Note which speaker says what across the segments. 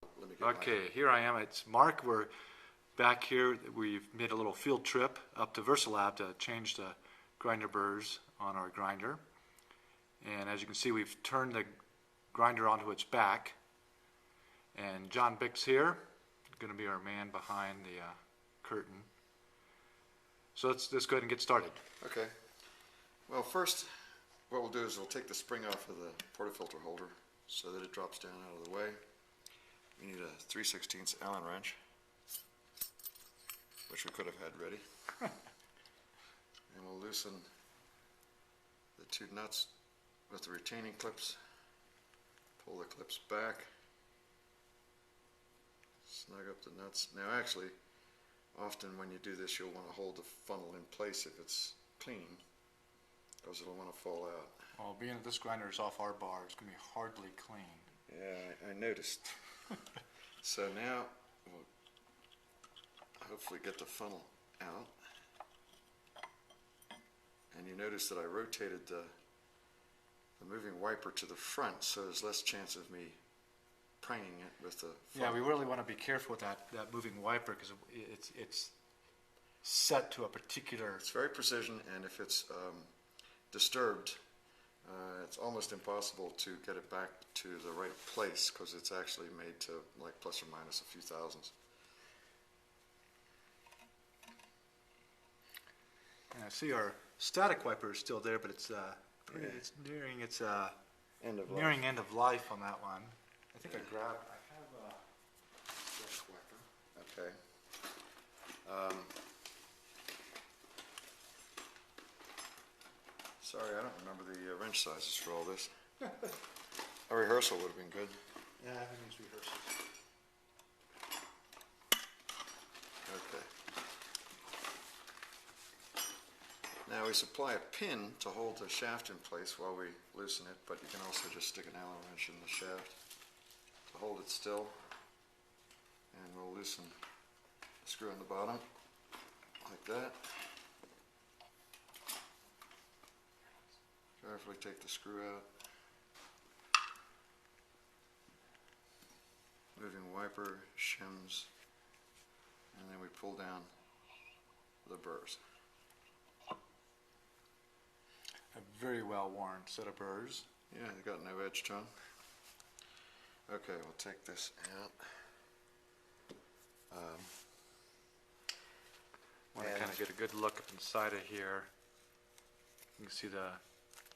Speaker 1: Let me get
Speaker 2: Okay, here I am. It's Mark. We're back here. We've made a little field trip up to Versalab to change the grinder burrs on our grinder. And as you can see, we've turned the grinder onto its back. And John Bicht's here, going to be our man behind the curtain. So let's go ahead and get started.
Speaker 1: Okay. Well, first, what we'll do is we'll take the spring off of the portafilter holder so that it drops down out of the way. We need a 3/16 Allen wrench, which we could have had ready. And we'll loosen the two nuts with the retaining clips. Pull the clips back. Snug up the nuts. Now actually, often when you do this, you'll want to hold the funnel in place if it's clean, because it'll want to fall out.
Speaker 2: Well, being that this grinder is off our bar, it's going to be hardly clean.
Speaker 1: Yeah, I noticed. So now we'll hopefully get the funnel out. And you notice that I rotated the moving wiper to the front, so there's less chance of me pranging it with the funnel.
Speaker 2: Yeah, we really want to be careful with that moving wiper because it's set to a particular...
Speaker 1: It's very precision, and if it's disturbed, it's almost impossible to get it back to the right place because it's actually made to like plus or minus a few thousandths.
Speaker 2: And I see our static wiper is still there, but it's it's nearing its
Speaker 1: End of
Speaker 2: nearing
Speaker 1: life.
Speaker 2: end of life on that one. I think I have a static wiper.
Speaker 1: Okay. Sorry, I don't remember the wrench sizes for all this. A rehearsal would have been good.
Speaker 2: Yeah, I haven't used rehearsals.
Speaker 1: Okay. Now we supply a pin to hold the shaft in place while we loosen it, but you can also just stick an Allen wrench in the shaft to hold it still. And we'll loosen the screw on the bottom like that. Carefully take the screw out. Moving wiper, shims, and then we pull down the burrs.
Speaker 2: A very well worn set of burrs.
Speaker 1: Yeah, they got no edge to them. Okay, we'll take this out.
Speaker 2: Want to kind of get a good look up inside of here. You can see the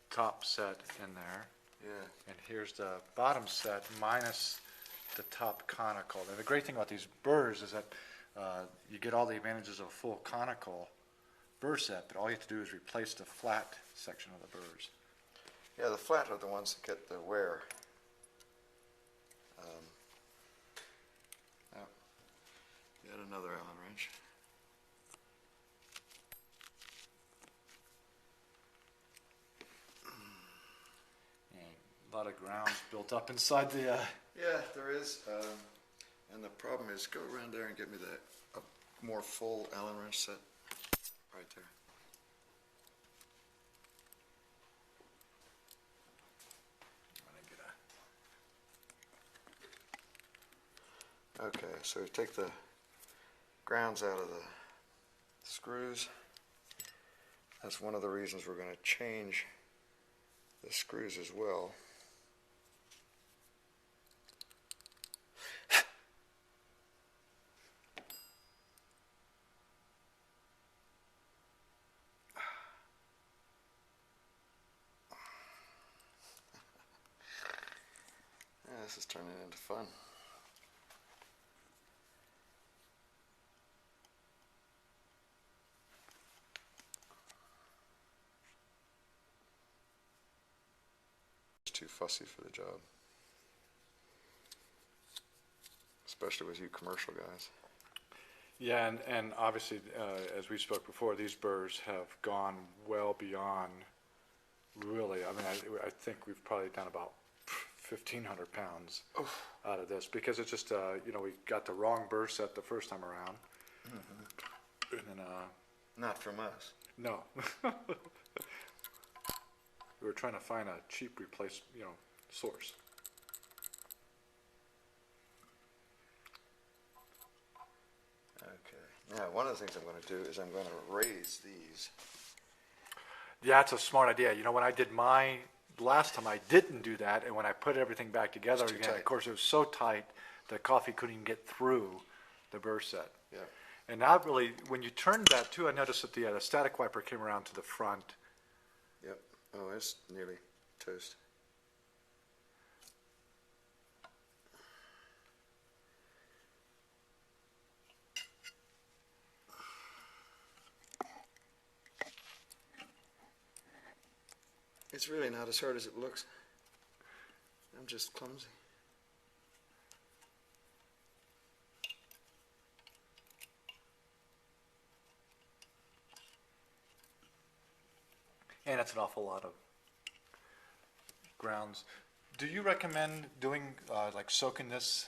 Speaker 2: top set in there.
Speaker 1: Yeah.
Speaker 2: And here's the bottom set minus the top conical. And the great thing about these burrs is that you get all the advantages of a full conical burr set, but all you have to do is replace the flat section of the burrs.
Speaker 1: Yeah, the flat are the ones that get the wear. Oh, yet another Allen wrench.
Speaker 2: And a lot of ground built up inside the...
Speaker 1: Yeah, there is. And the problem is, go around there and get me a more full Allen wrench set. Right there. Okay, so take the grounds out of the screws. That's one of the reasons we're going to change the screws as well. This is turning into fun. It's too fussy for the job, especially with you commercial guys.
Speaker 2: Yeah, and obviously, as we spoke before, these burrs have gone well beyond, really, I mean, I think we've probably done about 1,500 pounds out of this, because it's just, you know, we got the wrong burr set the first time around. Mm-hmm. And then,
Speaker 1: not from us.
Speaker 2: no. We were trying to find a cheap source.
Speaker 1: Okay, now one of the things I'm going to do is I'm going to raise these.
Speaker 2: Yeah, that's a smart idea. You know, when I did mine last time, I didn't do that, and when I put everything back together
Speaker 1: It's too
Speaker 2: again,
Speaker 1: tight.
Speaker 2: of course, it was so tight that coffee couldn't even get through the Burrs set.
Speaker 1: Yeah.
Speaker 2: And now, really, when you turned that too, I noticed that the static wiper came around to the front.
Speaker 1: Yep. Oh, it's nearly toast. It's really not as hard as it looks. I'm just clumsy.
Speaker 2: And it's an awful lot of grounds. Do you recommend doing like soaking this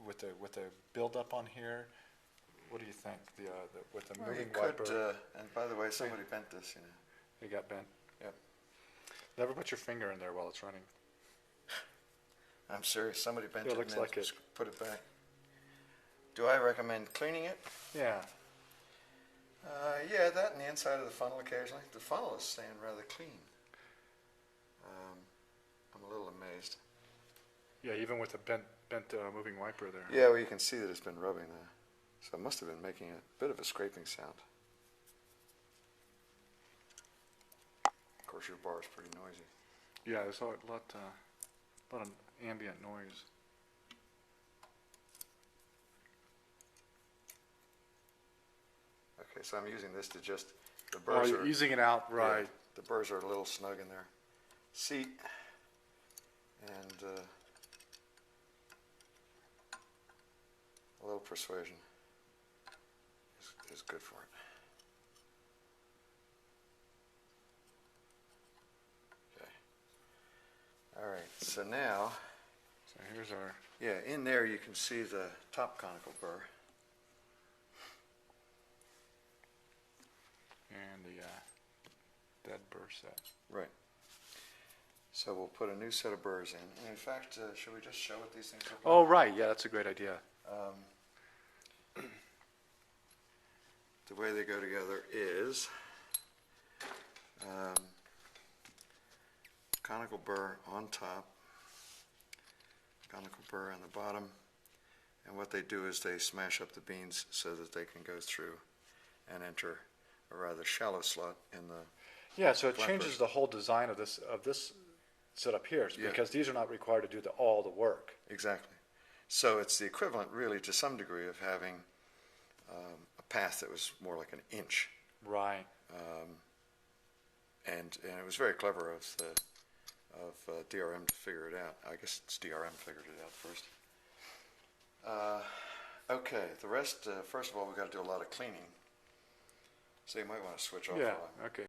Speaker 2: with the build up on here? What do you think? With the
Speaker 1: Well,
Speaker 2: moving
Speaker 1: you
Speaker 2: wiper,
Speaker 1: could, and by the way, somebody bent this, you know.
Speaker 2: it got bent.
Speaker 1: Yep.
Speaker 2: Never put your finger in there while it's running.
Speaker 1: I'm serious. Somebody bent
Speaker 2: Yeah,
Speaker 1: it.
Speaker 2: it looks
Speaker 1: and then
Speaker 2: like it.
Speaker 1: Put it back. Do I recommend cleaning it?
Speaker 2: Yeah.
Speaker 1: Yeah, that and the inside of the funnel occasionally. The funnel is staying rather clean. I'm a little amazed.
Speaker 2: Yeah, even with the bent moving wiper there.
Speaker 1: Yeah, well, you can see that it's been rubbing there. So it must have been making a bit of a scraping sound. Of course, your bar is pretty noisy.
Speaker 2: Yeah, there's a lot of ambient noise.
Speaker 1: Okay, so I'm using this to just, the
Speaker 2: Oh,
Speaker 1: burrs
Speaker 2: you're
Speaker 1: are,
Speaker 2: easing it out, right.
Speaker 1: yeah, the burrs are a little snug in their seat. And a little persuasion is good for it. Okay. All right, so now,
Speaker 2: So here's our,
Speaker 1: yeah, in there you can see the top conical burr.
Speaker 2: and the dead burr set.
Speaker 1: Right. So we'll put a new set of burrs in. And in fact, should we just show what these things look like?
Speaker 2: Oh, right, yeah, that's a great idea.
Speaker 1: The way they go together is conical burr on top, conical burr on the bottom, and what they do is they smash up the beans so that they can go through and enter a rather shallow slot in the.
Speaker 2: Yeah, so it
Speaker 1: Flat
Speaker 2: changes
Speaker 1: burrs.
Speaker 2: the whole design of this setup here,
Speaker 1: Yeah.
Speaker 2: because these are not required to do all the work.
Speaker 1: Exactly. So it's the equivalent, really, to some degree, of having a path that was more like an inch.
Speaker 2: Right.
Speaker 1: And it was very clever of DRM to figure it out. I guess it's DRM figured it out first. Okay, the rest, first of all, we've got to do a lot of cleaning. So you might want to switch off.
Speaker 2: Yeah, okay.